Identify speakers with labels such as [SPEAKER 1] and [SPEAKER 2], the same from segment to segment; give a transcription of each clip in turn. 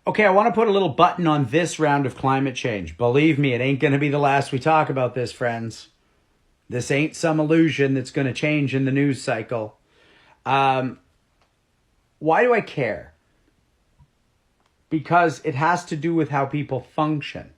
[SPEAKER 1] Okay, I want to put a little button on this round of climate change. Believe me, it ain't going to be the last we talk about this, friends. This ain't some illusion that's going to change in the news cycle. Why do I care? Because it has to do with how people function.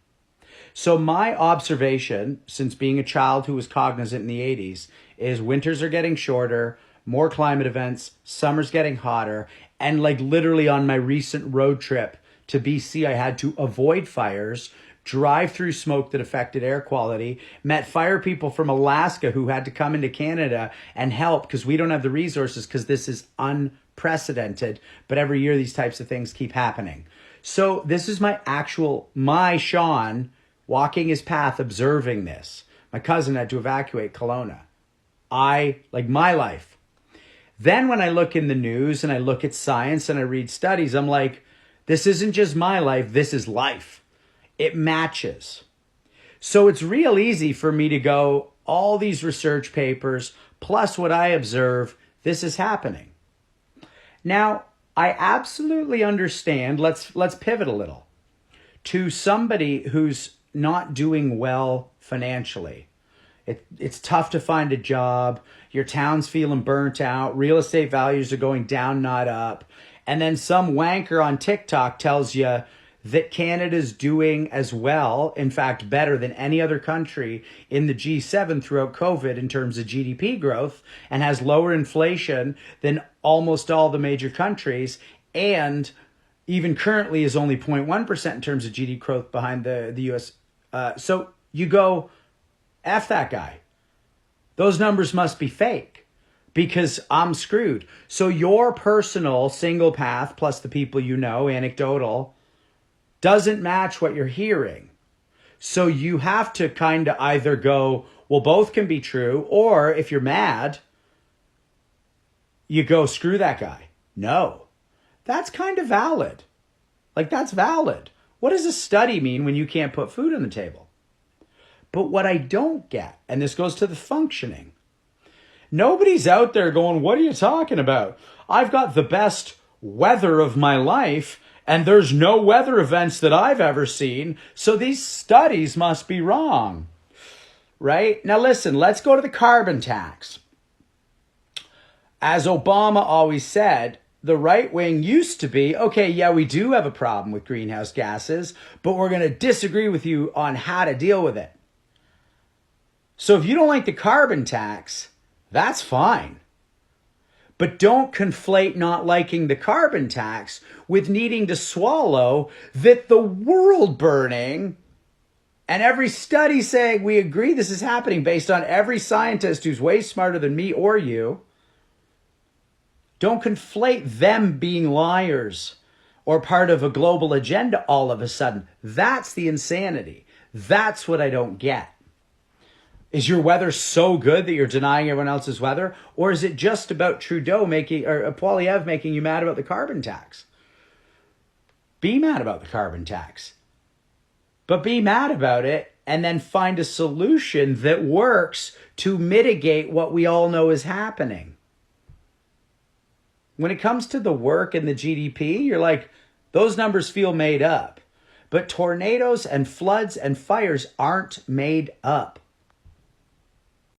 [SPEAKER 1] So my observation, since being a child who was cognizant in the 80s, is winters are getting shorter, more climate events, summer's getting hotter, and like literally on my recent road trip to BC, I had to avoid fires, drive through smoke that affected air quality, met fire people from Alaska who had to come into Canada and help because we don't have the resources because this is unprecedented. But every year these types of things keep happening. So this is my Shaun walking his path, observing this. My cousin had to evacuate Kelowna. Like my life. Then when I look in the news and I look at science and I read studies, I'm like, this isn't just my life, this is life. It matches. So it's real easy for me to go, all these research papers, plus what I observe, this is happening. Now, I absolutely understand, let's pivot a little, to somebody who's not doing well financially. It's tough to find a job. Your town's feeling burnt out. Real estate values are going down, not up. And then some wanker on TikTok tells you that Canada's doing as well, in fact, better than any other country in the G7 throughout COVID in terms of GDP growth, and has lower inflation than almost all the major countries, and even currently is only 0.1% in terms of GDP growth behind the US. So you go, F that guy. Those numbers must be fake because I'm screwed. So your personal single path plus the people you know, anecdotal, doesn't match what you're hearing. So you have to kind of either go, well, both can be true, or if you're mad, you go, screw that guy. No, that's kind of valid. Like, that's valid. What does a study mean when you can't put food on the table? But what I don't get, and this goes to the functioning, nobody's out there going, what are you talking about? I've got the best weather of my life, and there's no weather events that I've ever seen, so these studies must be wrong. Right? Now listen, let's go to the carbon tax. As Obama always said, the right wing used to be, okay, yeah, we do have a problem with greenhouse gases, but we're going to disagree with you on how to deal with it. So if you don't like the carbon tax, that's fine. But don't conflate not liking the carbon tax with needing to swallow that the world burning and every study saying we agree this is happening based on every scientist who's way smarter than me or you. Don't conflate them being liars or part of a global agenda all of a sudden. That's the insanity. That's what I don't get. Is your weather so good that you're denying everyone else's weather? Or is it just about Trudeau or Poilievre making you mad about the carbon tax? Be mad about the carbon tax. But be mad about it and then find a solution that works to mitigate what we all know is happening. When it comes to the work and the GDP, you're like, those numbers feel made up. But tornadoes and floods and fires aren't made up.